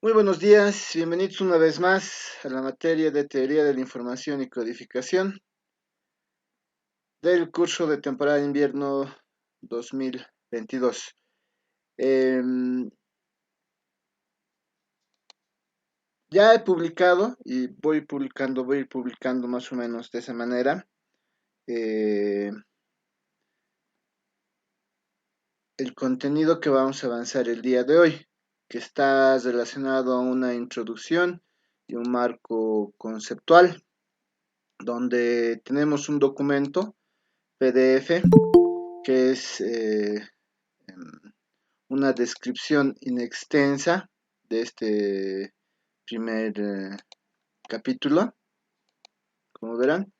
Muy buenos días, bienvenidos una vez más a la materia de Teoría de la Información y Codificación del curso de temporada de invierno 2022. Ya he publicado y voy a ir publicando más o menos de esa manera eh, el contenido que vamos a avanzar el día de hoy, que está relacionado a una introducción y un marco conceptual, donde tenemos un documento PDF que es una descripción inextensa de este primer capítulo. Como verán,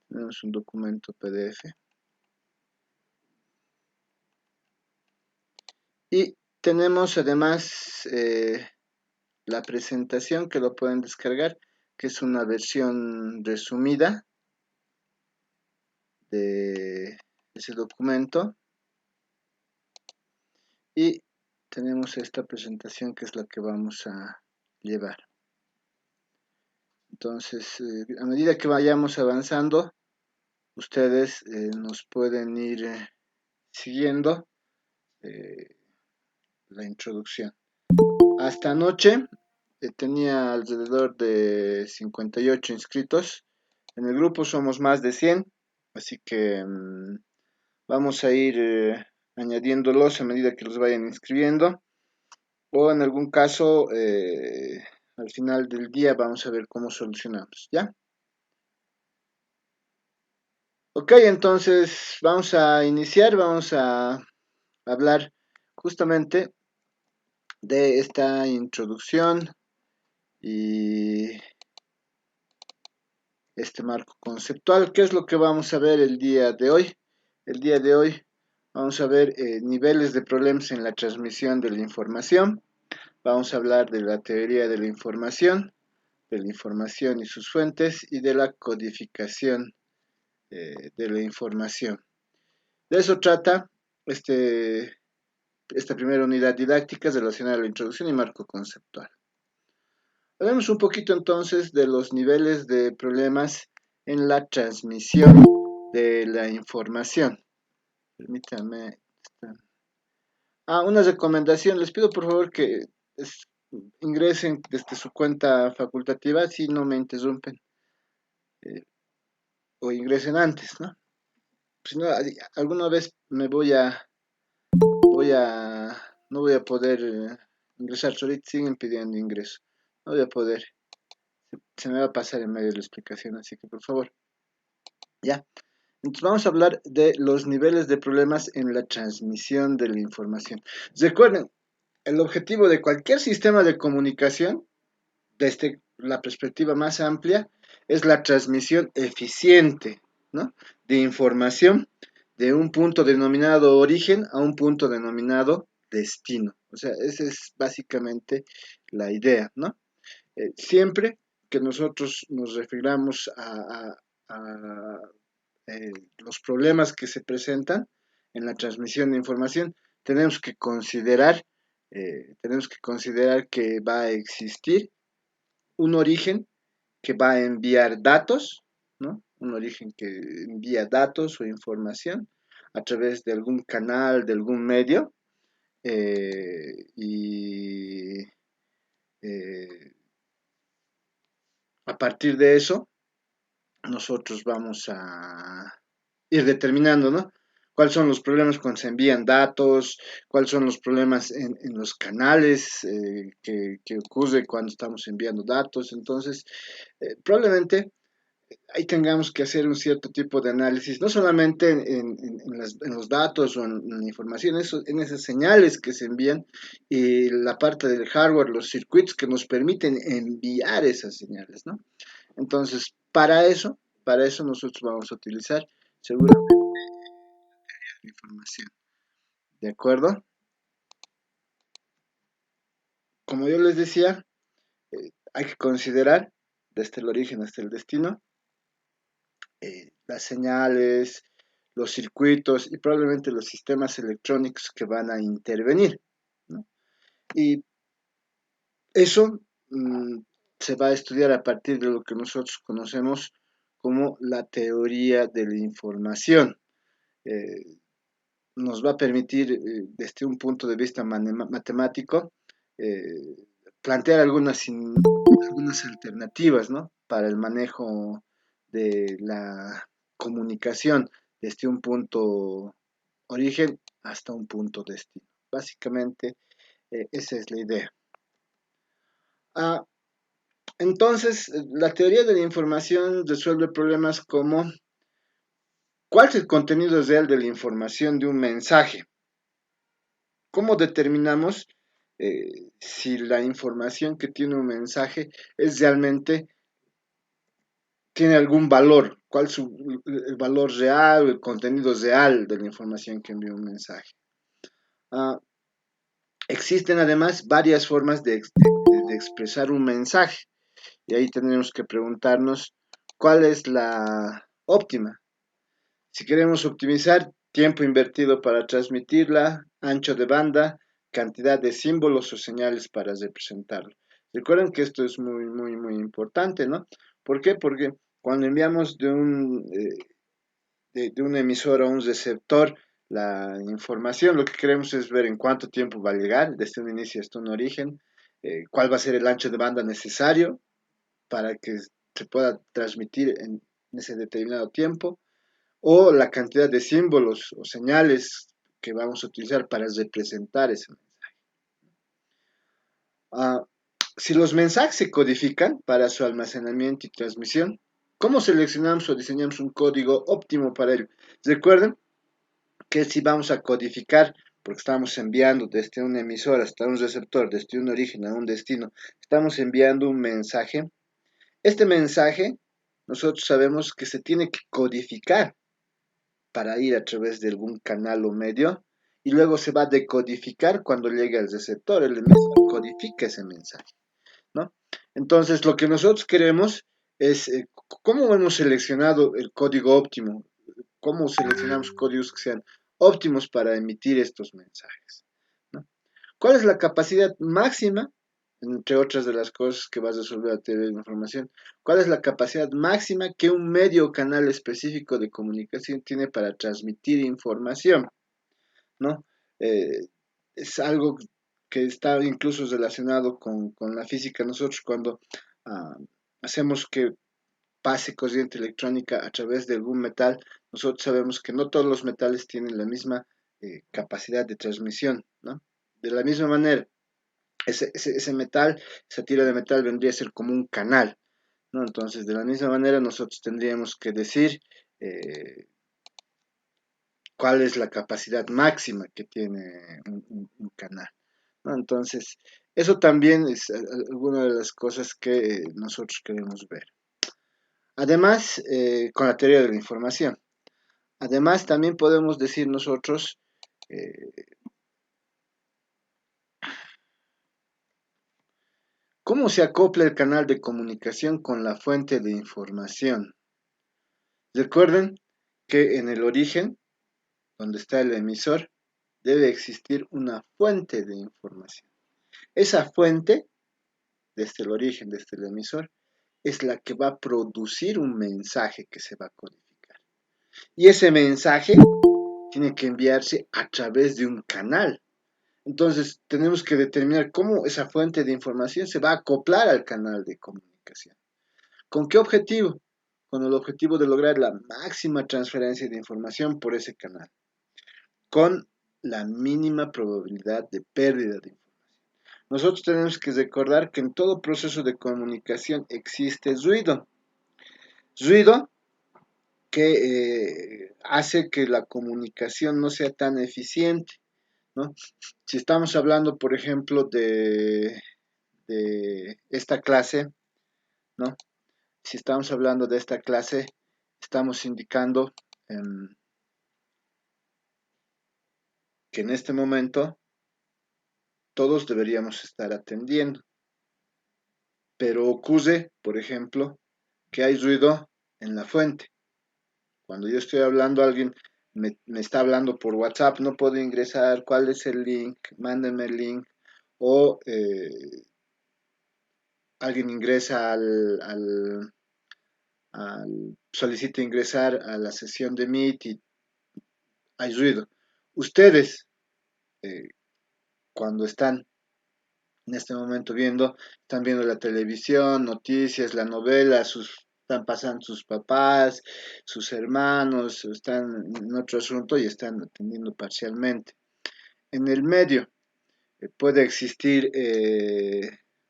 tenemos un documento PDF y tenemos además la presentación que lo pueden descargar, que es una versión resumida de ese documento, y tenemos esta presentación que es la que vamos a llevar. Entonces, a medida que vayamos avanzando, ustedes nos pueden ir siguiendo eh, la introducción. Hasta anoche tenía alrededor de 58 inscritos. En el grupo somos más de 100, así que vamos a ir añadiéndolos a medida que los vayan inscribiendo. O en algún caso, al final del día vamos a ver cómo solucionamos, ¿ya? Ok, entonces vamos a iniciar, vamos a hablar justamente de esta introducción y este marco conceptual. ¿Qué es lo que vamos a ver el día de hoy? El día de hoy vamos a ver niveles de problemas en la transmisión de la información. Vamos a hablar de la teoría de la información y sus fuentes, y de la codificación de la información. De eso trata esta primera unidad didáctica relacionada a la introducción y marco conceptual. Hablemos un poquito entonces de los niveles de problemas en la transmisión de la información. Permítanme. Una recomendación. Les pido por favor que ingresen desde su cuenta facultativa si no me interrumpen. eh, o ingresen antes, ¿no? Si no, alguna vez no voy a poder ingresar. Ahorita siguen pidiendo ingreso. No voy a poder. Se me va a pasar en medio de la explicación, así que por favor, ya. Entonces vamos a hablar de los niveles de problemas en la transmisión de la información. Recuerden, el objetivo de cualquier sistema de comunicación, desde la perspectiva más amplia, es la transmisión eficiente, ¿no?, de información de un punto denominado origen a un punto denominado destino. O sea, esa es básicamente la idea, ¿no? Siempre que nosotros nos refiramos a los problemas que se presentan en la transmisión de información, tenemos que considerar que va a existir un origen que va a enviar datos, ¿no? Un origen que envía datos o información a través de algún canal, de algún medio, y a partir de eso nosotros vamos a ir determinando, ¿no?, cuáles son los problemas cuando se envían datos, cuáles son los problemas en los canales que ocurre cuando estamos enviando datos. Entonces, probablemente ahí tengamos que hacer un cierto tipo de análisis, no solamente en los datos o en la información, en esas señales que se envían, y la parte del hardware, los circuitos que nos permiten enviar esas señales, ¿no? Entonces, para eso nosotros vamos a utilizar seguramente la información. ¿De acuerdo? Como yo les decía, hay que considerar desde el origen hasta el destino las señales, los circuitos y probablemente los sistemas electrónicos que van a intervenir, ¿no? Y Eso se va a estudiar a partir de lo que nosotros conocemos como la teoría de la información. Eh, Nos va a permitir, desde un punto de vista matemático, eh, plantear algunas alternativas, ¿no? Para el manejo de la comunicación desde un punto origen hasta un punto destino. Básicamente, esa es la idea. Ah, entonces, la teoría de la información resuelve problemas como ¿cuál es el contenido real de la información de un mensaje? ¿Cómo determinamos si la información que tiene un mensaje es realmente, tiene algún valor? ¿Cuál es el valor real, el contenido real de la información que envía un mensaje? Ah, existen además varias formas de expresar un mensaje y ahí tendremos que preguntarnos cuál es la óptima. Si queremos optimizar tiempo invertido para transmitirla, ancho de banda, cantidad de símbolos o señales para representarlo. Recuerden que esto es muy, muy, muy importante, ¿no? ¿Por qué? Porque cuando enviamos de un emisor a un receptor la información, lo que queremos es ver en cuánto tiempo va a llegar, desde un inicio hasta un origen, cuál va a ser el ancho de banda necesario para que se pueda transmitir en ese determinado tiempo, o la cantidad de símbolos o señales que vamos a utilizar para representar ese mensaje. Ah, si los mensajes se codifican para su almacenamiento y transmisión, ¿cómo seleccionamos o diseñamos un código óptimo para ello? Recuerden que si vamos a codificar, porque estamos enviando desde un emisor hasta un receptor, desde un origen a un destino, estamos enviando un mensaje. Este mensaje, nosotros sabemos que se tiene que codificar para ir a través de algún canal o medio y luego se va a decodificar cuando llegue al receptor, el emisor codifica ese mensaje, ¿no? Entonces, lo que nosotros queremos es cómo hemos seleccionado el código óptimo, cómo seleccionamos códigos que sean óptimos para emitir estos mensajes, ¿no? ¿Cuál es la capacidad máxima, entre otras de las cosas que vas a resolver a teoría de la información? ¿Cuál es la capacidad máxima que un medio o canal específico de comunicación tiene para transmitir información? ¿No? Eh, es algo que está incluso relacionado con la física. Nosotros cuando ah, hacemos que pase corriente electrónica a través de algún metal, nosotros sabemos que no todos los metales tienen la misma capacidad de transmisión, ¿no? De la misma manera, ese metal, esa tira de metal vendría a ser como un canal, ¿no? Entonces, de la misma manera, nosotros tendríamos que decir eh, cuál es la capacidad máxima que tiene un canal, ¿no? Entonces, eso también es alguna de las cosas que nosotros queremos ver. Además, con la teoría de la información. Además, también podemos decir nosotros eh, cómo se acopla el canal de comunicación con la fuente de información. Recuerden que en el origen, donde está el emisor, debe existir una fuente de información. Esa fuente, desde el origen, desde el emisor, es la que va a producir un mensaje que se va a codificar. Y ese mensaje tiene que enviarse a través de un canal. Entonces, tenemos que determinar cómo esa fuente de información se va a acoplar al canal de comunicación. ¿Con qué objetivo? Con el objetivo de lograr la máxima transferencia de información por ese canal, con la mínima probabilidad de pérdida de información. Nosotros tenemos que recordar que en todo proceso de comunicación existe ruido. Ruido que hace que la comunicación no sea tan eficiente, ¿no? Si estamos hablando, por ejemplo, de esta clase, ¿no? Si estamos hablando de esta clase, estamos indicando que en este momento todos deberíamos estar atendiendo, pero ocurre, por ejemplo, que hay ruido en la fuente. Cuando yo estoy hablando, alguien me está hablando por WhatsApp, no puedo ingresar, ¿cuál es el link? Mándenme el link. O alguien ingresa solicita ingresar a la sesión de Meet y hay ruido. Ustedes, eh, cuando están en este momento están viendo la televisión, noticias, la novela, están pasando sus papás, sus hermanos, están en otro asunto y están atendiendo parcialmente. En el medio puede existir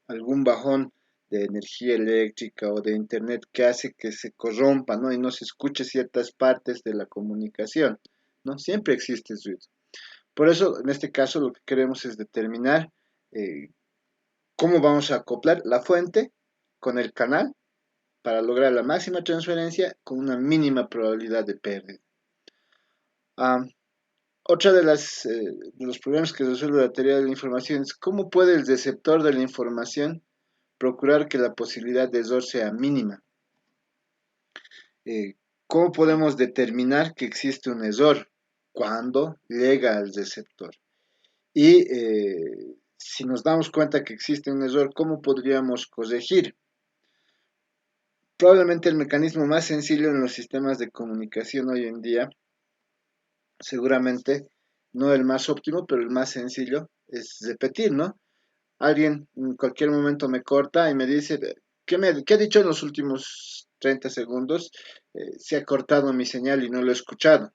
algún bajón de energía eléctrica o de internet que hace que se corrompa, ¿no? Y no se escuche ciertas partes de la comunicación, ¿no? Siempre existe ruido. Por eso, en este caso, lo que queremos es determinar eh, cómo vamos a acoplar la fuente con el canal para lograr la máxima transferencia con una mínima probabilidad de pérdida. Ah, otra de los problemas que resuelve la teoría de la información es cómo puede el receptor de la información procurar que la posibilidad de error sea mínima. Eh, ¿Cómo podemos determinar que existe un error cuando llega al receptor? Y si nos damos cuenta que existe un error, ¿cómo podríamos corregir? Probablemente el mecanismo más sencillo en los sistemas de comunicación hoy en día, seguramente no el más óptimo, pero el más sencillo, es repetir, ¿no? Alguien en cualquier momento me corta y me dice, ¿qué ha dicho en los últimos 30 segundos? Se ha cortado mi señal y no lo he escuchado,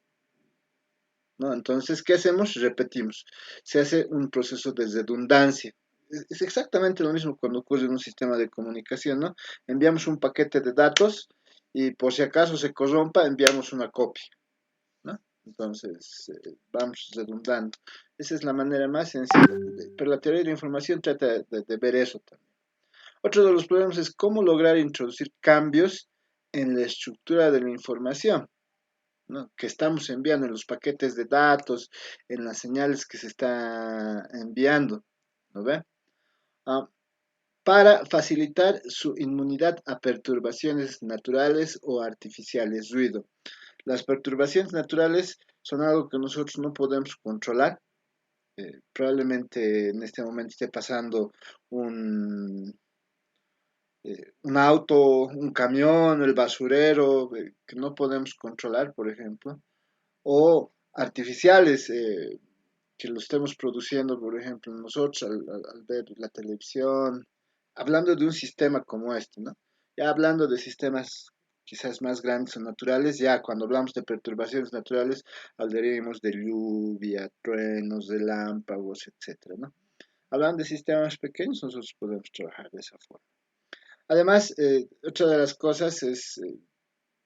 ¿no? Entonces, ¿qué hacemos? Repetimos. Se hace un proceso de redundancia. Es exactamente lo mismo cuando ocurre en un sistema de comunicación, ¿no? Enviamos un paquete de datos y por si acaso se corrompa, enviamos una copia, ¿no? Entonces, vamos redundando. Esa es la manera más sencilla. Pero la teoría de la información trata de ver eso también. Otro de los problemas es cómo lograr introducir cambios en la estructura de la información, ¿no? Que estamos enviando en los paquetes de datos, en las señales que se está enviando, ¿no ve? Ah, para facilitar su inmunidad a perturbaciones naturales o artificiales, ruido. Las perturbaciones naturales son algo que nosotros no podemos controlar. Probablemente en este momento esté pasando un, un auto, un camión, el basurero, que no podemos controlar, por ejemplo, o artificiales, que lo estemos produciendo, por ejemplo, nosotros al ver la televisión, hablando de un sistema como este, ¿no? Ya hablando de sistemas quizás más grandes o naturales, ya cuando hablamos de perturbaciones naturales, hablaríamos de lluvia, truenos, relámpagos, etcétera, ¿no? Hablando de sistemas pequeños, nosotros podemos trabajar de esa forma. Además, otra de las cosas es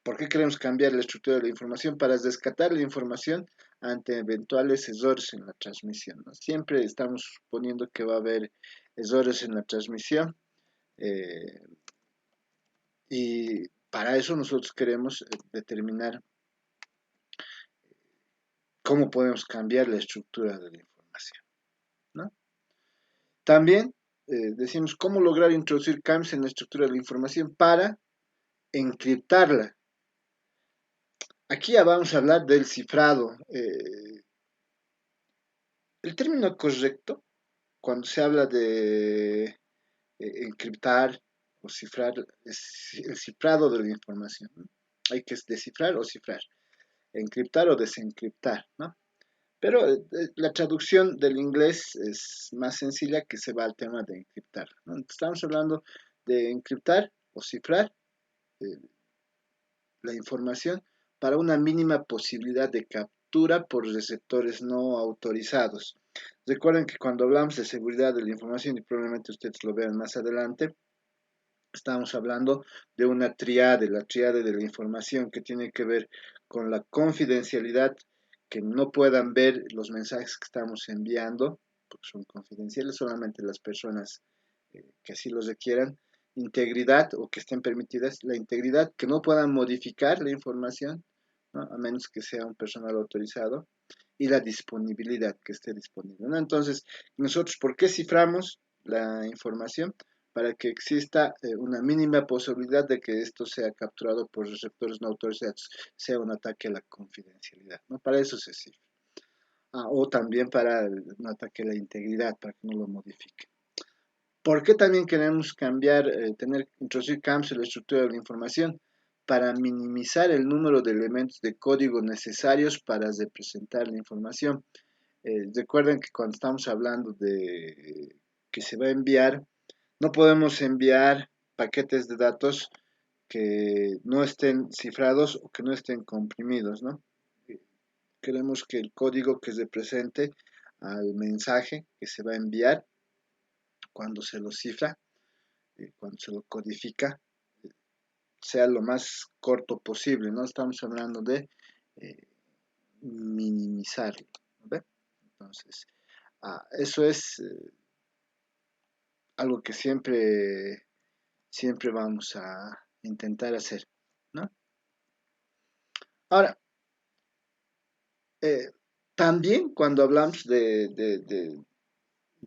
por qué queremos cambiar la estructura de la información para rescatar la información ante eventuales errores en la transmisión, ¿no? Siempre estamos suponiendo que va a haber errores en la transmisión eh, y para eso nosotros queremos determinar cómo podemos cambiar la estructura de la información, ¿no? También decimos cómo lograr introducir cambios en la estructura de la información para encriptarla. Aquí ya vamos a hablar del cifrado. El término correcto, cuando se habla de encriptar o cifrar, es el cifrado de la información, ¿no? Hay que descifrar o cifrar, encriptar o desencriptar, ¿no? Pero la traducción del inglés es más sencilla que se va al tema de encriptar, ¿no? Estamos hablando de encriptar o cifrar eh, la información para una mínima posibilidad de captura por receptores no autorizados. Recuerden que cuando hablamos de seguridad de la información, y probablemente ustedes lo vean más adelante, estamos hablando de una triade, la triade de la información que tiene que ver con la confidencialidad, que no puedan ver los mensajes que estamos enviando, porque son confidenciales solamente las personas que así los requieran, integridad o que estén permitidas, la integridad, que no puedan modificar la información, ¿no? A menos que sea un personal autorizado, y la disponibilidad, que esté disponible, ¿no? Entonces, nosotros, ¿por qué ciframos la información? Para que exista una mínima posibilidad de que esto sea capturado por receptores no autorizados, sea un ataque a la confidencialidad, ¿no? Para eso se cifra. O también para un ataque a la integridad, para que no lo modifique. ¿Por qué también queremos cambiar, introducir cambios en la estructura de la información? Para minimizar el número de elementos de código necesarios para representar la información. Recuerden que cuando estamos hablando de que se va a enviar, no podemos enviar paquetes de datos que no estén cifrados o que no estén comprimidos, ¿no? Queremos que el código que represente al mensaje que se va a enviar cuando se lo cifra, cuando se lo codifica, sea lo más corto posible, ¿no? Estamos hablando de eh, minimizarlo, ¿ve? Entonces, eso es algo que siempre vamos a intentar hacer, ¿no? Ahora, eh, también cuando hablamos de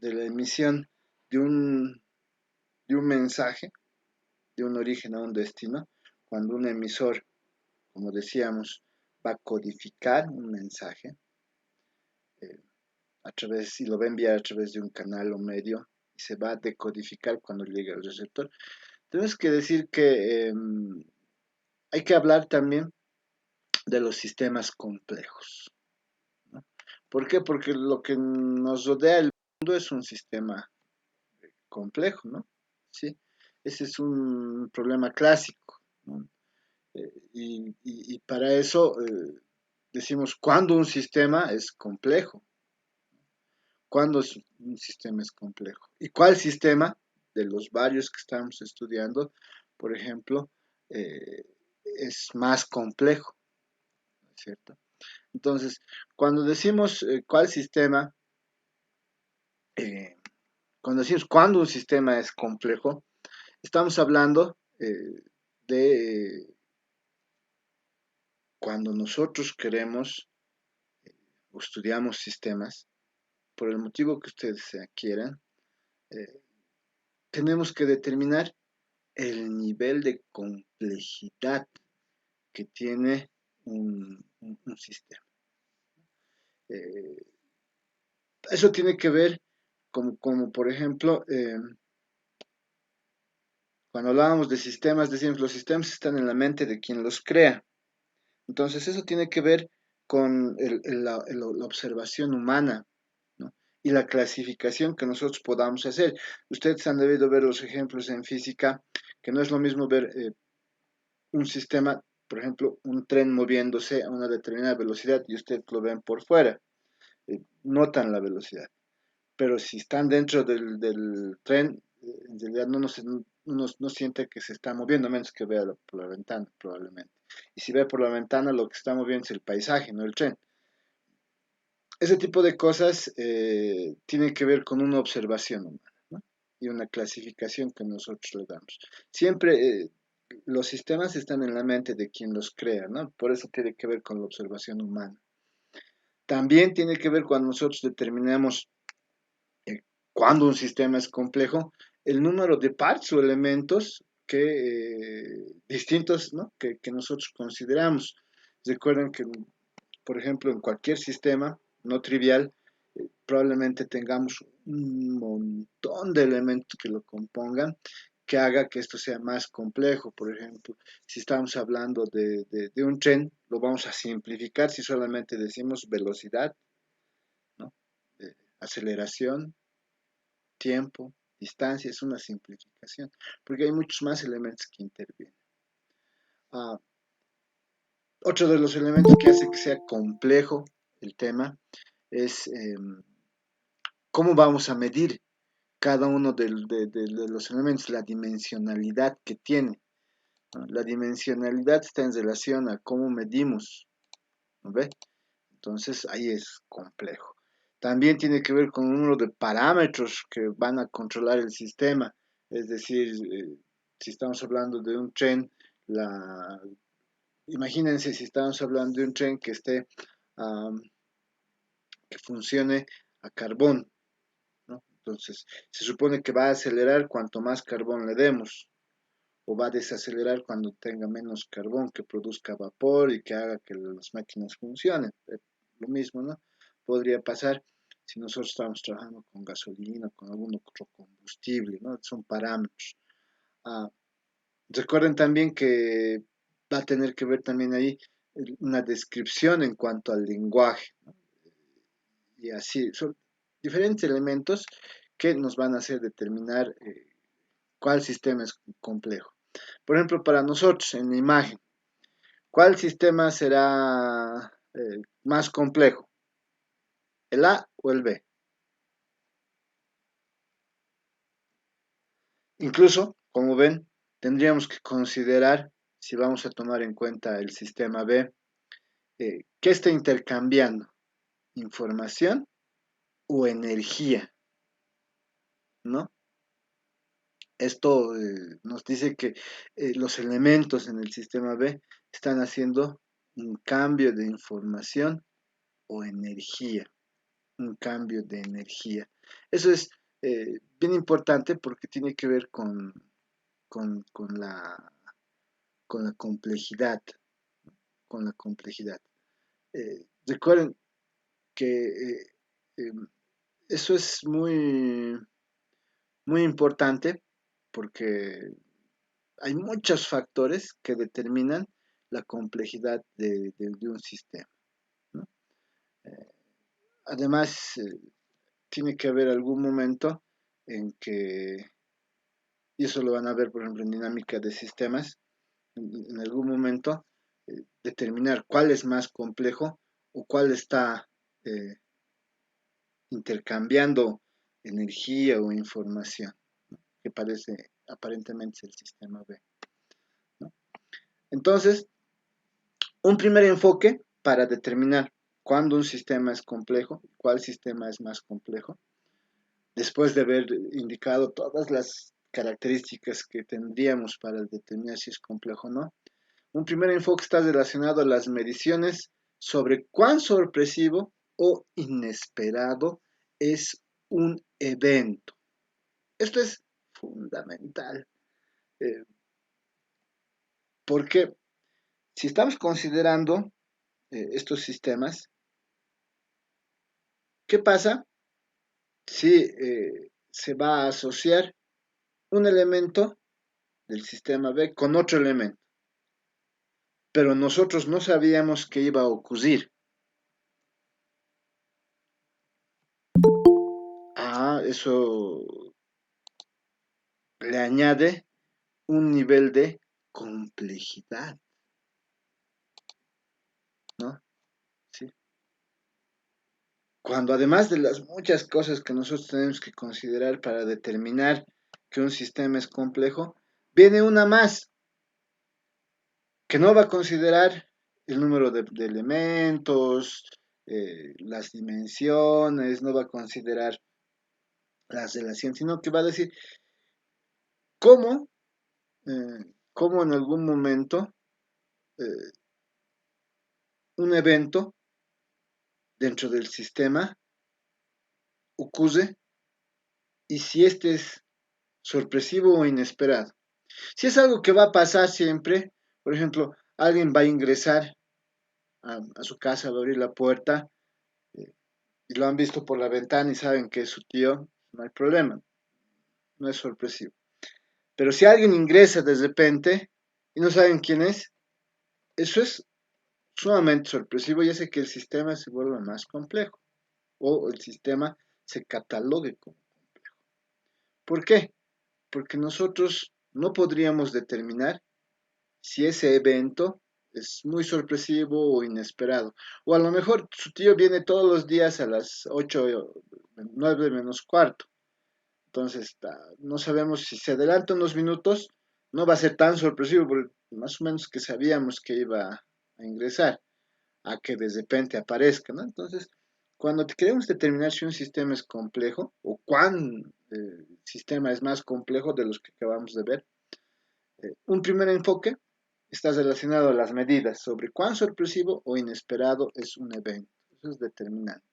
la emisión de de un mensaje, de un origen a un destino, cuando un emisor, como decíamos, va a codificar un mensaje eh, y lo va a enviar a través de un canal o medio y se va a decodificar cuando llegue al receptor. Tenemos que decir que hay que hablar también de los sistemas complejos, ¿no? ¿Por qué? Porque lo que nos rodea el mundo es un sistema complejo, ¿no? Sí, ese es un problema clásico, ¿no? Y para eso decimos cuando un sistema es complejo, cuando un sistema es complejo y cuál sistema de los varios que estamos estudiando, por ejemplo, eh, es más complejo, ¿cierto? Entonces, cuando decimos cuál sistema, eh, cuando decimos cuando un sistema es complejo, estamos hablando de cuando nosotros queremos o estudiamos sistemas, por el motivo que ustedes quieran, eh, tenemos que determinar el nivel de complejidad que tiene un sistema. Eh, Eso tiene que ver como por ejemplo, cuando hablábamos de sistemas, decíamos los sistemas están en la mente de quien los crea. Entonces eso tiene que ver con la observación humana, ¿no? Y la clasificación que nosotros podamos hacer. Ustedes han debido ver los ejemplos en física, que no es lo mismo ver un sistema, por ejemplo, un tren moviéndose a una determinada velocidad y ustedes lo ven por fuera, notan la velocidad. Pero si están dentro del tren, en realidad no siente que se está moviendo, a menos que vea por la ventana, probablemente. Y si ve por la ventana, lo que está moviendo es el paisaje, no el tren. Ese tipo de cosas tienen que ver con una observación humana, ¿no? Y una clasificación que nosotros le damos. Siempre los sistemas están en la mente de quien los crea, ¿no? Por eso tiene que ver con la observación humana. También tiene que ver cuando nosotros determinamos eh, cuando un sistema es complejo, el número de partes o elementos distintos, ¿no? que nosotros consideramos. Recuerden que, por ejemplo, en cualquier sistema no trivial, probablemente tengamos un montón de elementos que lo compongan, que haga que esto sea más complejo. Por ejemplo, si estamos hablando de un tren, lo vamos a simplificar si solamente decimos velocidad, ¿no? Aceleración, tiempo, distancia, es una simplificación, porque hay muchos más elementos que intervienen. Ah, Otro de los elementos que hace que sea complejo el tema es cómo vamos a medir cada uno de los elementos, la dimensionalidad que tiene, ¿no? La dimensionalidad está en relación a cómo medimos, ¿no ve? Entonces ahí es complejo. También tiene que ver con un número de parámetros que van a controlar el sistema, es decir, si estamos hablando de un tren, la, imagínense si estamos hablando de un tren que esté, um, que funcione a carbón, ¿no? Entonces, se supone que va a acelerar cuanto más carbón le demos, o va a desacelerar cuando tenga menos carbón, que produzca vapor y que haga que las máquinas funcionen. Lo mismo, ¿no? Podría pasar. si nosotros estamos trabajando con gasolina, con algún otro combustible, ¿no? Son parámetros. Ah, recuerden también que va a tener que ver también ahí una descripción en cuanto al lenguaje, ¿no? Y así, son diferentes elementos que nos van a hacer determinar cuál sistema es complejo. Por ejemplo, para nosotros en la imagen, ¿cuál sistema será más complejo? ¿El A o el B? Incluso, como ven, tendríamos que considerar, si vamos a tomar en cuenta el sistema B, ¿qué está intercambiando? ¿Información o energía? ¿No? Esto nos dice que los elementos en el sistema B están haciendo un cambio de información o energía, un cambio de energía. Eso es bien importante porque tiene que ver con, con la, con la complejidad, con la complejidad. Recuerden que eh, eso es muy importante porque hay muchos factores que determinan la complejidad de un sistema, ¿no? Eh, Además, tiene que haber algún momento en que, y eso lo van a ver, por ejemplo, en dinámica de sistemas, en algún momento determinar cuál es más complejo o cuál está eh, intercambiando energía o información, ¿no? Que parece aparentemente es el sistema B, ¿no? Entonces, un primer enfoque para determinar cuándo un sistema es complejo, cuál sistema es más complejo, después de haber indicado todas las características que tendríamos para determinar si es complejo o no. Un primer enfoque está relacionado a las mediciones sobre cuán sorpresivo o inesperado es un evento. Esto es fundamental, eh, porque si estamos considerando estos sistemas, ¿qué pasa si se va a asociar un elemento del sistema B con otro elemento? Pero nosotros no sabíamos que iba a ocurrir. Eso le añade un nivel de complejidad, ¿no? Sí. Cuando además de las muchas cosas que nosotros tenemos que considerar para determinar que un sistema es complejo, viene una más, que no va a considerar el número de elementos, las dimensiones, no va a considerar las relaciones, sino que va a decir cómo, cómo en algún momento eh, un evento dentro del sistema ocurre y si este es sorpresivo o inesperado. Si es algo que va a pasar siempre, por ejemplo, alguien va a ingresar a su casa, va a abrir la puerta eh, y lo han visto por la ventana y saben que es su tío, no hay problema, no es sorpresivo. Pero si alguien ingresa de repente y no saben quién es, eso es sumamente sorpresivo y hace que el sistema se vuelva más complejo o el sistema se catalogue como complejo. ¿Por qué? Porque nosotros no podríamos determinar si ese evento es muy sorpresivo o inesperado. O a lo mejor su tío viene todos los días a las 8, 9 menos cuarto. Entonces, no sabemos si se adelanta unos minutos, no va a ser tan sorpresivo, porque más o menos que sabíamos que iba a ingresar, a que de repente aparezca, ¿no? Entonces, cuando queremos determinar si un sistema es complejo o cuán sistema es más complejo de los que acabamos de ver, un primer enfoque está relacionado a las medidas sobre cuán sorpresivo o inesperado es un evento. Eso es determinante.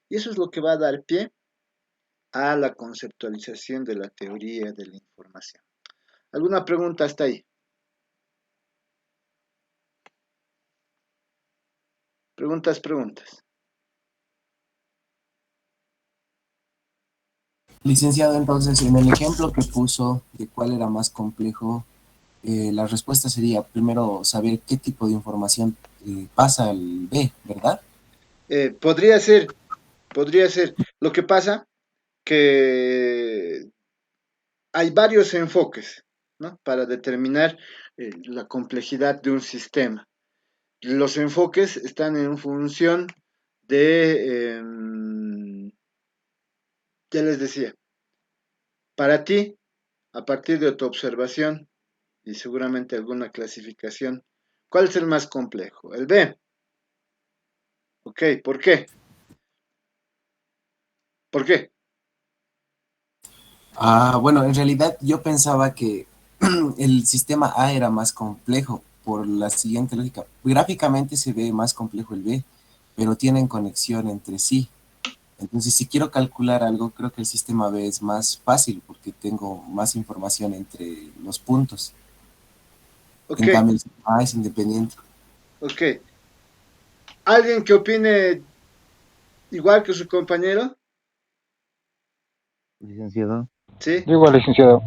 Y eso es lo que va a dar pie a la conceptualización de la teoría de la información. ¿Alguna pregunta hasta ahí? Preguntas. Licenciado, entonces, en el ejemplo que puso de cuál era más complejo, la respuesta sería primero saber qué tipo de información pasa al B, ¿verdad? Podría ser, podría ser. Lo que pasa que hay varios enfoques, ¿no? Para determinar la complejidad de un sistema. Los enfoques están en función de, ya les decía, para ti, a partir de tu observación y seguramente alguna clasificación, ¿cuál es el más complejo? El B. Ok, ¿por qué? ¿Por qué? Bueno, en realidad yo pensaba que el sistema A era más complejo por la siguiente lógica. Gráficamente se ve más complejo el B, pero tienen conexión entre sí. Entonces, si quiero calcular algo, creo que el sistema B es más fácil porque tengo más información entre los puntos. Ok, En cambio, el sistema A es independiente. ok. ¿Alguien que opine igual que su compañero? Licenciado, Sí, Yo igual, licenciado.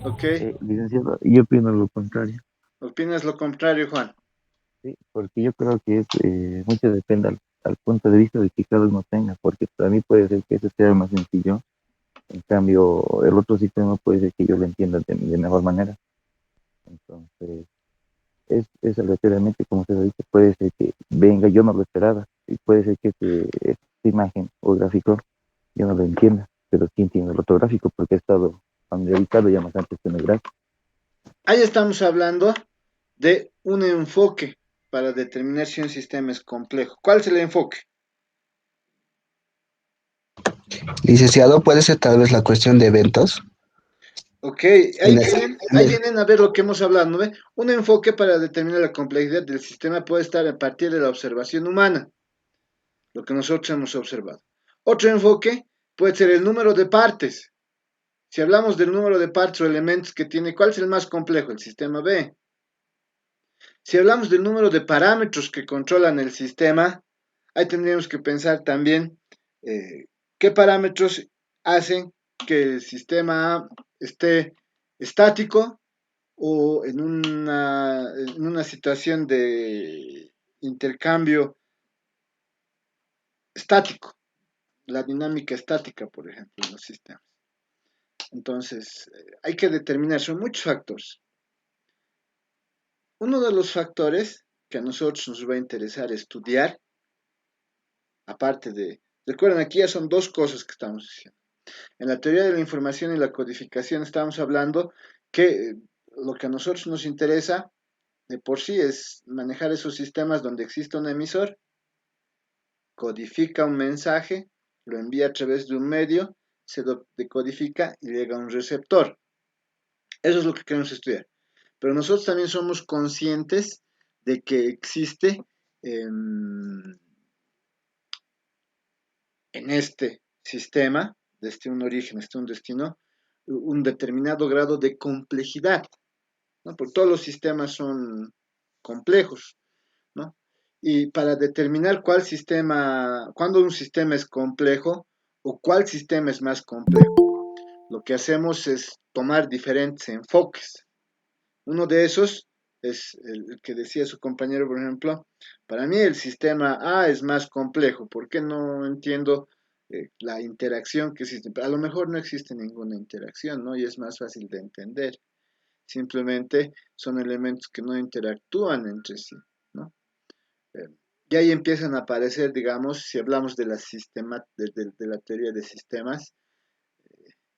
ok. licenciado, yo opino lo contrario, ¿Opinas lo contrario, Juan? ¿sí? Porque yo creo que es, mucho depende al punto de vista de que cada uno tenga, porque para mí puede ser que ese sea más sencillo, en cambio el otro sistema puede ser que yo lo entienda de mejor manera. Entonces, es aleatoriamente, como usted dice, puede ser que venga, yo no lo esperaba, y puede ser que esta imagen o gráfico yo no lo entienda, pero sí entiendo el otro gráfico porque he estado familiarizado ya más antes con el gráfico. Ahí estamos hablando de un enfoque para determinar si un sistema es complejo. ¿Cuál es el enfoque? Licenciado, puede ser tal vez la cuestión de eventos. Ok, En el, en ahí el- vienen a ver lo que hemos hablado, ¿no ve? Un enfoque para determinar la complejidad del sistema puede estar a partir de la observación humana, lo que nosotros hemos observado. Otro enfoque puede ser el número de partes. Si hablamos del número de partes o elementos que tiene, ¿cuál es el más complejo? El sistema B. Si hablamos del número de parámetros que controlan el sistema, ahí tendríamos que pensar también qué parámetros hacen que el sistema esté estático o en una situación de intercambio estático, la dinámica estática, por ejemplo, en los sistemas. Entonces, hay que determinar, son muchos factores. Uno de los factores que a nosotros nos va a interesar estudiar, aparte de, recuerden, aquí ya son dos cosas que estamos diciendo. En la teoría de la información y la codificación estamos hablando que lo que a nosotros nos interesa de por sí es manejar esos sistemas donde existe un emisor, codifica un mensaje, lo envía a través de un medio, se decodifica y llega a un receptor. Eso es lo que queremos estudiar. Pero nosotros también somos conscientes de que existe en este sistema, desde un origen hasta un destino, un determinado grado de complejidad, ¿no? Porque todos los sistemas son complejos, ¿no? Y para determinar cuál sistema, cuándo un sistema es complejo o cuál sistema es más complejo, lo que hacemos es tomar diferentes enfoques. Uno de esos es el que decía su compañero, por ejemplo, para mí el sistema A es más complejo, ¿por qué no entiendo la interacción que existe? A lo mejor no existe ninguna interacción, ¿no? Y es más fácil de entender. Simplemente son elementos que no interactúan entre sí, ¿no? Eh, y ahí empiezan a aparecer, digamos, si hablamos de de la teoría de sistemas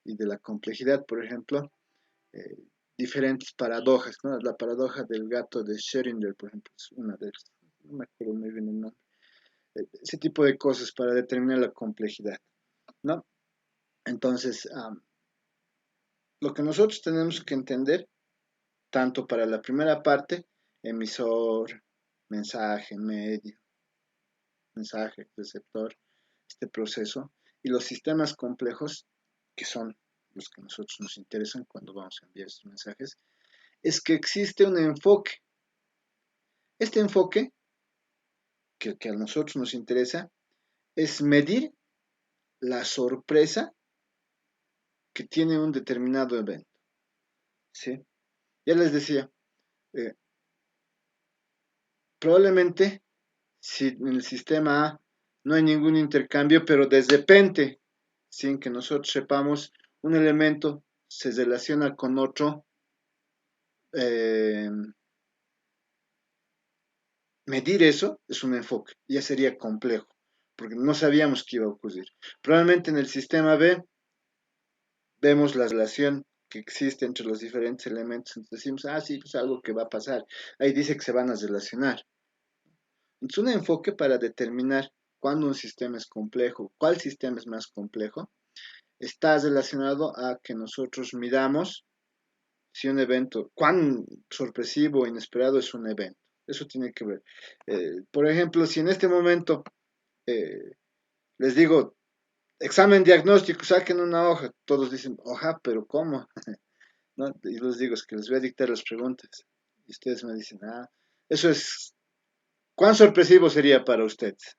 y de la complejidad, por ejemplo, eh, diferentes paradojas, ¿no? La paradoja del gato de Schrödinger, por ejemplo, es una de ellas. No me acuerdo muy bien el nombre. Ese tipo de cosas para determinar la complejidad, ¿no? Entonces, lo que nosotros tenemos que entender, tanto para la primera parte, emisor, mensaje, medio, mensaje, receptor, este proceso, y los sistemas complejos, que son los que a nosotros nos interesan cuando vamos a enviar estos mensajes, es que existe un enfoque. Este enfoque que a nosotros nos interesa es medir la sorpresa que tiene un determinado evento. ¿Sí? Ya les decía, probablemente si en el sistema A no hay ningún intercambio, pero de repente, sin que nosotros sepamos, un elemento se relaciona con otro, eh, medir eso es un enfoque, ya sería complejo, porque no sabíamos qué iba a ocurrir. Probablemente en el sistema B vemos la relación que existe entre los diferentes elementos, entonces decimos, ah, sí, pues algo que va a pasar. Ahí dice que se van a relacionar. Es un enfoque para determinar cuándo un sistema es complejo, cuál sistema es más complejo, está relacionado a que nosotros midamos si un evento, cuán sorpresivo o inesperado es un evento. Eso tiene que ver. Por ejemplo, si en este momento eh, les digo, examen diagnóstico, saquen una hoja, todos dicen, hoja, pero ¿cómo? ¿No? Y les digo, es que les voy a dictar las preguntas. Y ustedes me dicen, ah, eso es, ¿cuán sorpresivo sería para ustedes?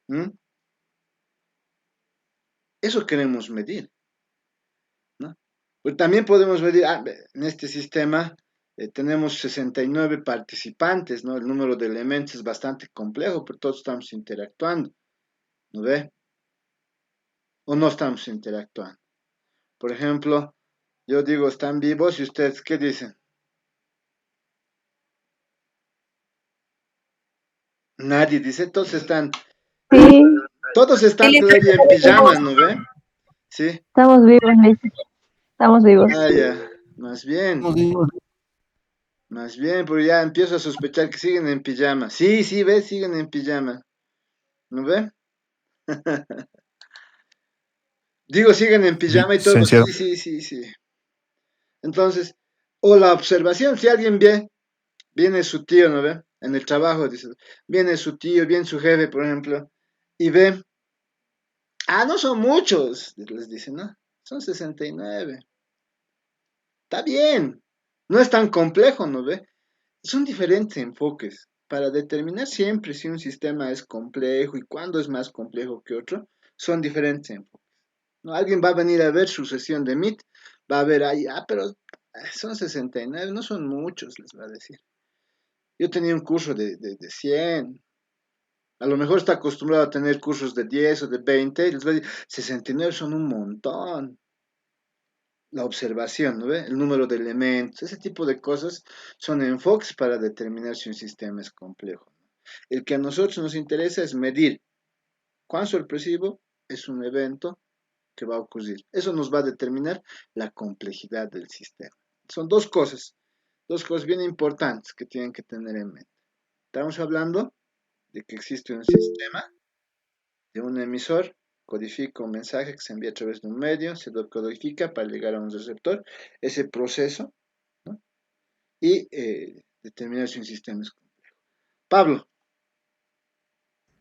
¿Mm? Eso queremos medir, ¿no? Pues también podemos medir, en este sistema tenemos 69 participantes, ¿no? El número de elementos es bastante complejo, pero todos estamos interactuando, ¿no ve? O no estamos interactuando. Por ejemplo, yo digo, están vivos y ustedes, ¿qué dicen? Nadie dice, Sí, todos están Lice, todavía en pijama, ¿no ve? Sí. estamos vivos, Lice, estamos vivos. Ah, ya, más bien, porque ya empiezo a sospechar que siguen en pijama. Sí, sí, ve, siguen en pijama, ¿no ve? Digo, siguen en pijama y todo, sí, sí, sí, sí. Entonces, o la observación, si alguien viene su tío, ¿no ve? En el trabajo, dice, viene su tío, viene su jefe, por ejemplo, y ve, no son muchos, les dice, ¿no? Son 69. Está bien, no es tan complejo, ¿no ve? Son diferentes enfoques. Para determinar siempre si un sistema es complejo y cuándo es más complejo que otro, son diferentes enfoques. ¿No? Alguien va a venir a ver su sesión de Meet, va a ver ahí, pero son 69, no son muchos, les va a decir. Yo tenía un curso de 100, a lo mejor está acostumbrado a tener cursos de 10 o de 20, y les va a decir, 69 son un montón. La observación, ¿no ve? El número de elementos, ese tipo de cosas son enfoques para determinar si un sistema es complejo. El que a nosotros nos interesa es medir cuán sorpresivo es un evento que va a ocurrir. Eso nos va a determinar la complejidad del sistema. Son dos cosas bien importantes que tienen que tener en mente. Estamos hablando de que existe un sistema de un emisor, codifica un mensaje que se envía a través de un medio, se decodifica para llegar a un receptor, ese proceso, ¿no? Y determinar si un sistema es complejo. Pablo.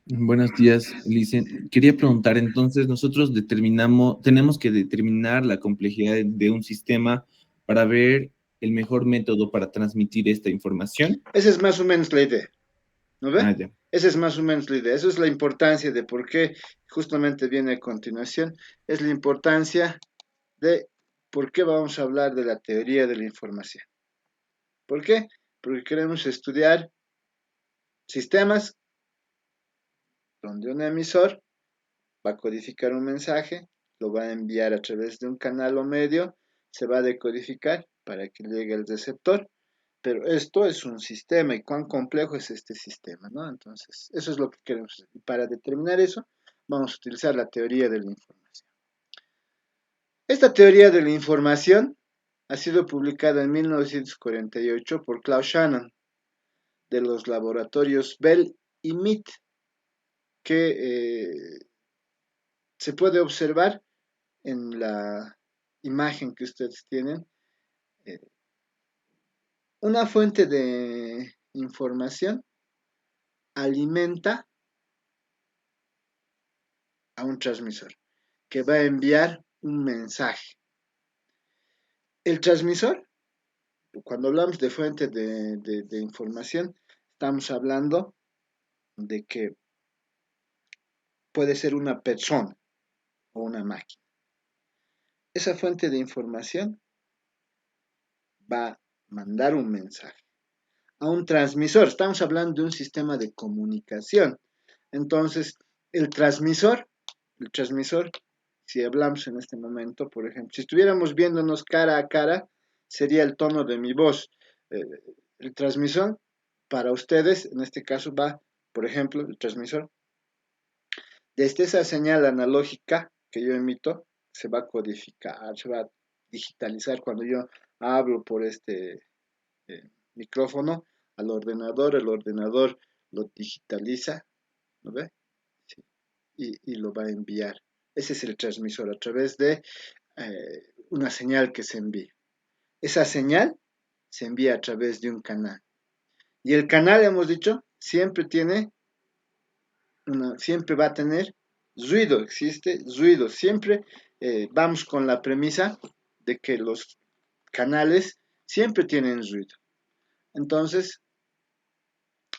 Buenos días, Lice. Quería preguntar, entonces, nosotros tenemos que determinar la complejidad de un sistema para ver el mejor método para transmitir esta información. Esa es más o menos la idea, ¿no ve? Ya. Esa es más o menos la idea. Esa es la importancia de por qué justamente viene a continuación. Es la importancia de por qué vamos a hablar de la teoría de la información. ¿Por qué? Porque queremos estudiar sistemas donde un emisor va a codificar un mensaje, lo va a enviar a través de un canal o medio, se va a decodificar para que llegue al receptor, pero esto es un sistema y cuán complejo es este sistema, ¿no? Entonces, eso es lo que queremos hacer. Y para determinar eso, vamos a utilizar la teoría de la información. Esta teoría de la información ha sido publicada en 1948 por Klaus Shannon de los laboratorios Bell y Mead, que se puede observar en la imagen que ustedes tienen. eh, una fuente de información alimenta a un transmisor que va a enviar un mensaje. El transmisor, cuando hablamos de fuente de información, estamos hablando de que puede ser una persona o una máquina. esa fuente de información va a mandar un mensaje a un transmisor. Estamos hablando de un sistema de comunicación. Entonces, el transmisor, si hablamos en este momento, por ejemplo, si estuviéramos viéndonos cara a cara, sería el tono de mi voz. El transmisor, para ustedes, en este caso va, por ejemplo, el transmisor, desde esa señal analógica que yo emito, se va a codificar, se va a digitalizar cuando yo hablo por este micrófono al ordenador, el ordenador lo digitaliza, ¿no ve? Sí, y lo va a enviar. Ese es el transmisor a través de una señal que se envía. Esa señal se envía a través de un canal. Y el canal, hemos dicho, siempre va a tener ruido, existe ruido. Siempre vamos con la premisa de que los canales siempre tienen ruido. Entonces,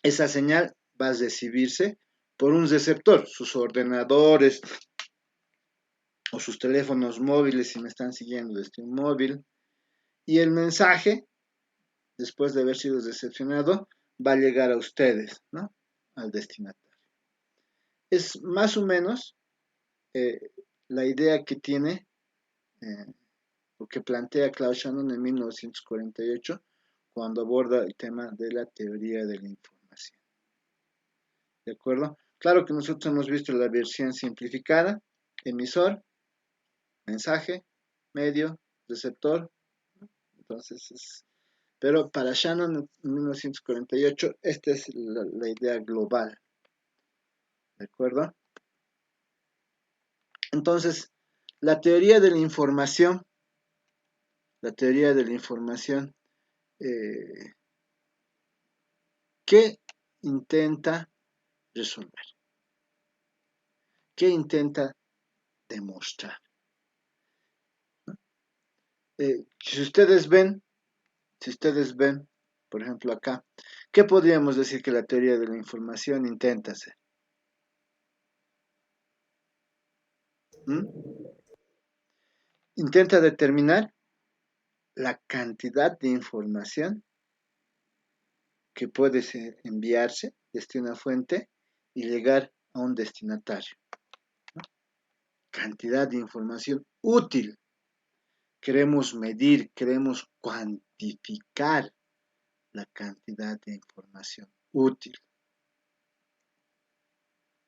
esa señal va a recibirse por un receptor, sus ordenadores o sus teléfonos móviles, si me están siguiendo desde un móvil, y el mensaje, después de haber sido recepcionado, va a llegar a ustedes, ¿no? Al destinatario. Es más o menos la idea que tiene o que plantea Claude Shannon en 1948 cuando aborda el tema de la teoría de la información. ¿De acuerdo? Claro que nosotros hemos visto la versión simplificada, emisor, mensaje, medio, receptor. Entonces, pero para Shannon en 1948, esta es la idea global. ¿De acuerdo? Entonces, la teoría de la información, ¿qué intenta resolver? ¿Qué intenta demostrar? Si ustedes ven, por ejemplo acá, ¿qué podríamos decir que la teoría de la información intenta hacer? Intenta determinar la cantidad de información que puede enviarse desde una fuente y llegar a un destinatario, ¿no? Cantidad de información útil. Queremos medir, queremos cuantificar la cantidad de información útil,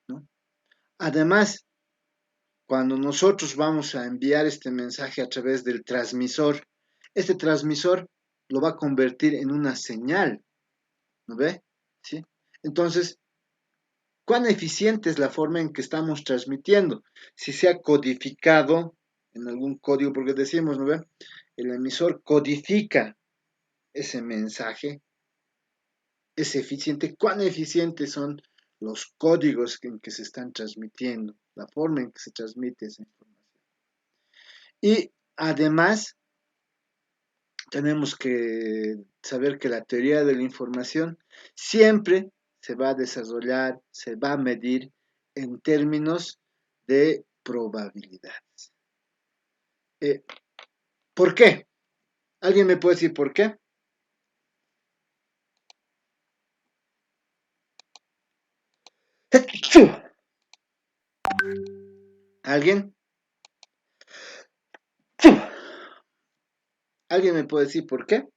¿no? Además, cuando nosotros vamos a enviar este mensaje a través del transmisor, este transmisor lo va a convertir en una señal, ¿no ve? ¿Sí? Entonces, ¿cuán eficiente es la forma en que estamos transmitiendo? Si se ha codificado en algún código, porque decimos, ¿no ve? El emisor codifica ese mensaje, es eficiente. ¿Cuán eficientes son los códigos en que se están transmitiendo? La forma en que se transmite esa información. Y además, tenemos que saber que la teoría de la información siempre se va a desarrollar, se va a medir en términos de probabilidades. ¿Por qué? ¿Alguien me puede decir por qué? ¿Alguien? ¿Alguien me puede decir por qué?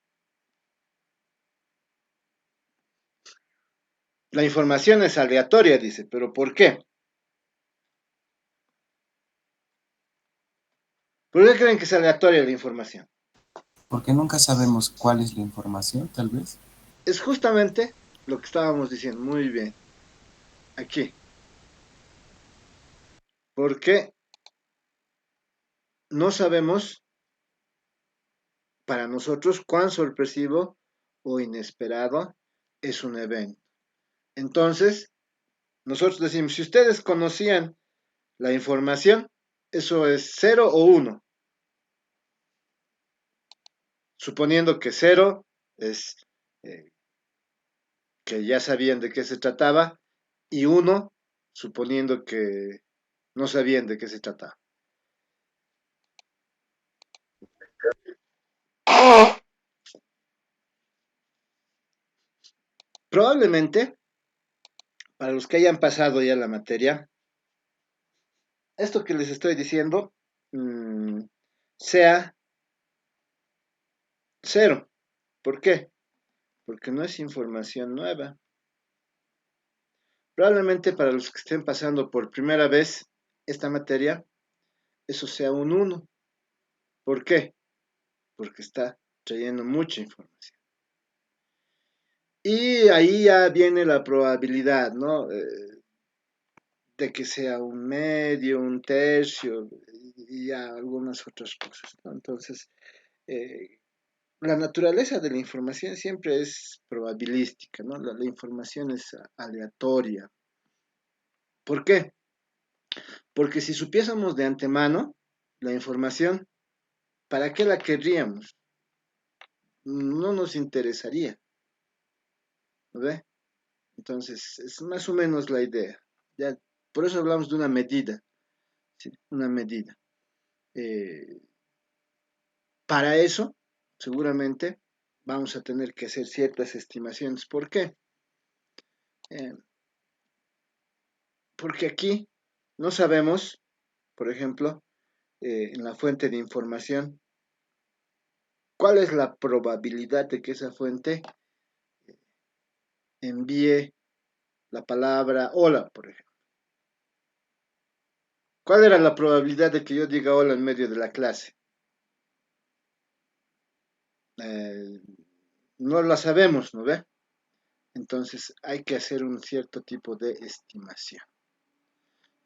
La información es aleatoria, dice, pero ¿por qué? ¿Por qué creen que es aleatoria la información? Porque nunca sabemos cuál es la información, tal vez. Es justamente lo que estábamos diciendo, muy bien. Aquí. Porque no sabemos para nosotros cuán sorpresivo o inesperado es un evento. Entonces, nosotros decimos, si ustedes conocían la información, eso es 0 o 1. Suponiendo que 0 es que ya sabían de qué se trataba, y 1 suponiendo que no sabían de qué se trataba. Probablemente, para los que hayan pasado ya la materia, esto que les estoy diciendo sea cero. ¿Por qué? Porque no es información nueva. Probablemente para los que estén pasando por primera vez esta materia, eso sea un 1. ¿Por qué? Porque está trayendo mucha información. Y ahí ya viene la probabilidad, ¿no? De que sea un medio, un tercio y ya algunas otras cosas, ¿no? Entonces, eh, la naturaleza de la información siempre es probabilística, ¿no? La información es aleatoria. ¿Por qué? Porque si supiésemos de antemano la información, ¿para qué la querríamos? No nos interesaría, ¿no ve? Entonces, es más o menos la idea. Ya, por eso hablamos de una medida, ¿sí? Una medida. Eh, para eso, seguramente, vamos a tener que hacer ciertas estimaciones. ¿Por qué? Eh, porque aquí no sabemos, por ejemplo, en la fuente de información, cuál es la probabilidad de que esa fuente envíe la palabra hola, por ejemplo. ¿Cuál era la probabilidad de que yo diga hola en medio de la clase? Eh, no la sabemos, ¿no ve? Entonces hay que hacer un cierto tipo de estimación.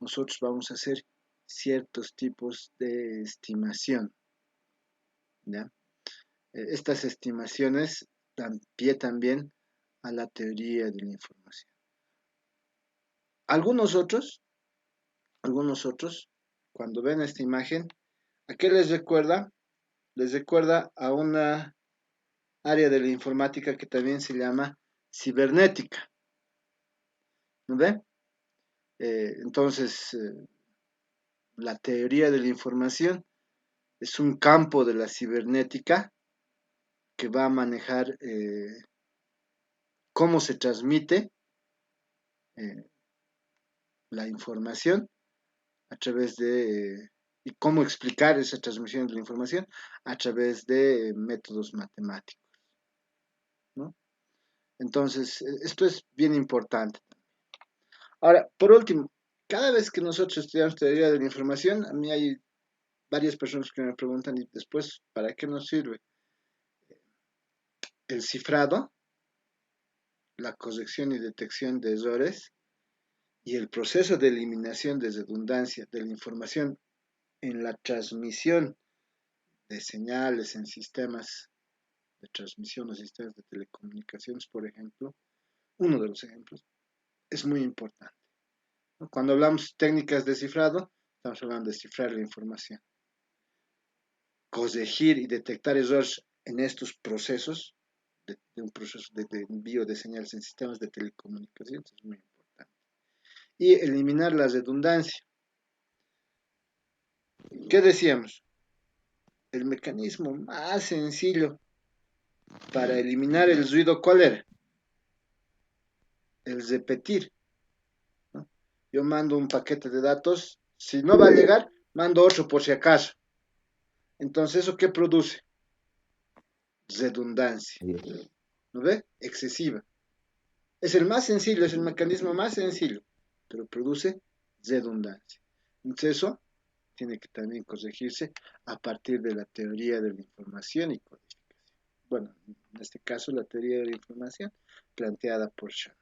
Nosotros vamos a hacer ciertos tipos de estimación, ¿ya? Estas estimaciones dan pie también a la teoría de la información. Algunos otros, cuando ven esta imagen, ¿a qué les recuerda? Les recuerda a una área de la informática que también se llama cibernética, ¿no ve? Entonces, la teoría de la información es un campo de la cibernética que va a manejar cómo se transmite eh, la información a través de, y cómo explicar esa transmisión de la información a través de métodos matemáticos, ¿no? Entonces, esto es bien importante. Ahora, por último, cada vez que nosotros estudiamos teoría de la información, a mí hay varias personas que me preguntan, y después, ¿para qué nos sirve? El cifrado, la corrección y detección de errores y el proceso de eliminación de redundancia de la información en la transmisión de señales en sistemas de transmisión o sistemas de telecomunicaciones, por ejemplo, uno de los ejemplos, es muy importante. Cuando hablamos de técnicas de cifrado, estamos hablando de cifrar la información. Corregir y detectar errores en estos procesos, de un proceso de envío de señales en sistemas de telecomunicaciones, es muy importante. Y eliminar la redundancia. ¿Qué decíamos? El mecanismo más sencillo para eliminar el ruido, ¿cuál era? El repetir, ¿no? Yo mando un paquete de datos, si no va a llegar, mando otro por si acaso. Entonces, ¿eso qué produce? Redundancia. ¿No ve? Excesiva. Es el más sencillo, es el mecanismo más sencillo, pero produce redundancia. Entonces, eso tiene que también corregirse a partir de la teoría de la información y codificación. Bueno, en este caso, la teoría de la información planteada por Shannon.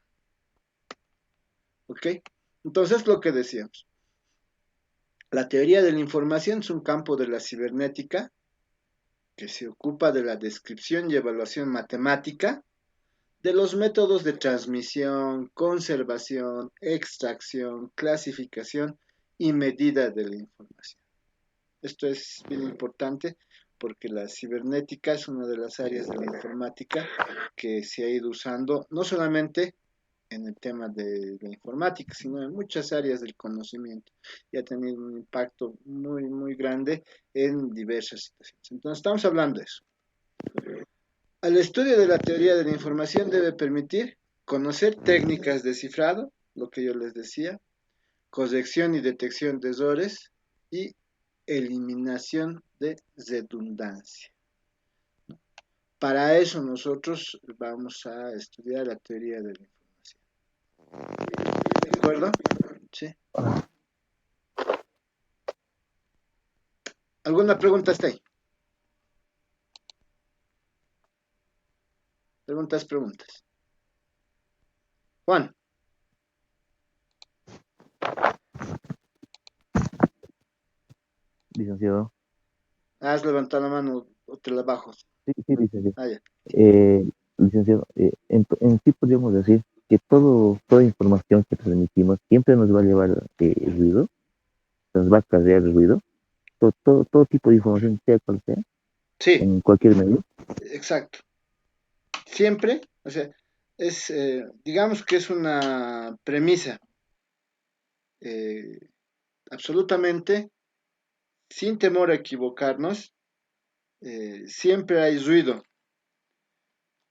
¿Ok? Entonces, lo que decíamos. La teoría de la información es un campo de la cibernética que se ocupa de la descripción y evaluación matemática de los métodos de transmisión, conservación, extracción, clasificación y medida de la información. Esto es bien importante porque la cibernética es una de las áreas de la informática que se ha ido usando no solamente en el tema de la informática, sino en muchas áreas del conocimiento y ha tenido un impacto muy, muy grande en diversas situaciones. Entonces, estamos hablando de eso. Al estudio de la teoría de la información debe permitir conocer técnicas de cifrado, lo que yo les decía, corrección y detección de errores y eliminación de redundancia. Para eso nosotros vamos a estudiar la teoría de la información. ¿De acuerdo? ¿Sí? ¿Alguna pregunta hasta ahí? Preguntas. Juan, Licenciado. has levantado la mano o te la bajo. Sí, licenciado. Ah, ya. Licenciado, en sí podríamos decir que toda información que transmitimos siempre nos va a llevar el ruido, nos va a acarrear el ruido, todo tipo de información, sea cual sea, Sí, en cualquier medio. exacto. Siempre, o sea, digamos que es una premisa eh, absolutamente sin temor a equivocarnos. Siempre hay ruido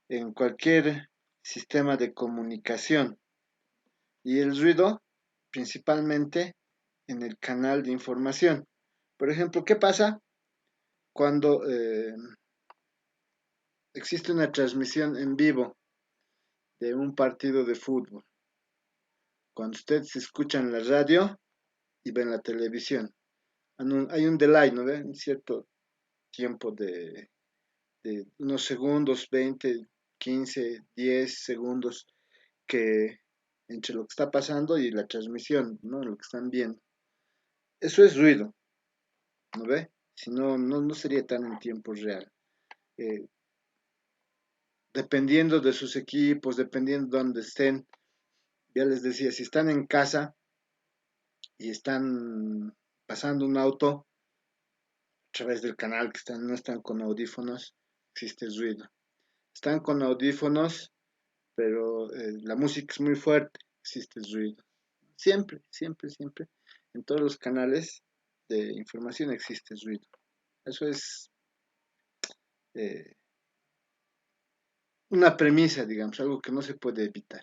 en cualquier sistema de comunicación y el ruido principalmente en el canal de información. Por ejemplo, ¿qué pasa cuando existe una transmisión en vivo de un partido de fútbol? Cuando usted se escucha en la radio y ve en la televisión, hay un delay, ¿no ve? Un cierto tiempo de unos segundos, 20, 15, 10 segundos que entre lo que está pasando y la transmisión, ¿no? Lo que están viendo. Eso es ruido, ¿no ve? Si no, no sería tan en tiempo real. Eh, Dependiendo de sus equipos, dependiendo de dónde estén, ya les decía, si están en casa y están pasando un auto a través del canal que no están con audífonos, existe ruido. Están con audífonos, pero la música es muy fuerte, existe ruido. Siempre, siempre, siempre, en todos los canales de información existe ruido. Eso es eh, una premisa, digamos, algo que no se puede evitar.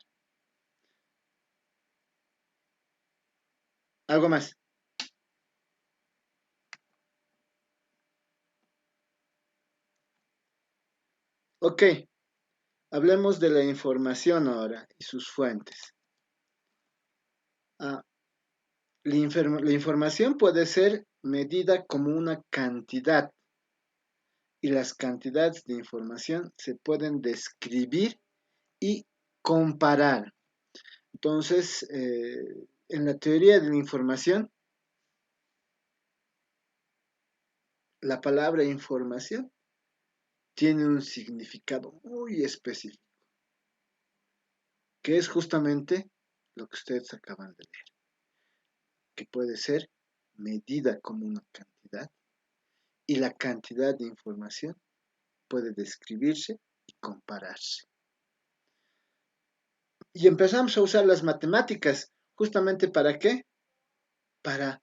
¿Algo más? Ok, hablemos de la información ahora y sus fuentes. Ah, la información puede ser medida como una cantidad y las cantidades de información se pueden describir y comparar. Entonces, en la teoría de la información, la palabra información tiene un significado muy específico, que es justamente lo que ustedes acaban de leer, que puede ser medida como una cantidad y la cantidad de información puede describirse y compararse. Y empezamos a usar las matemáticas, justamente ¿para qué? Para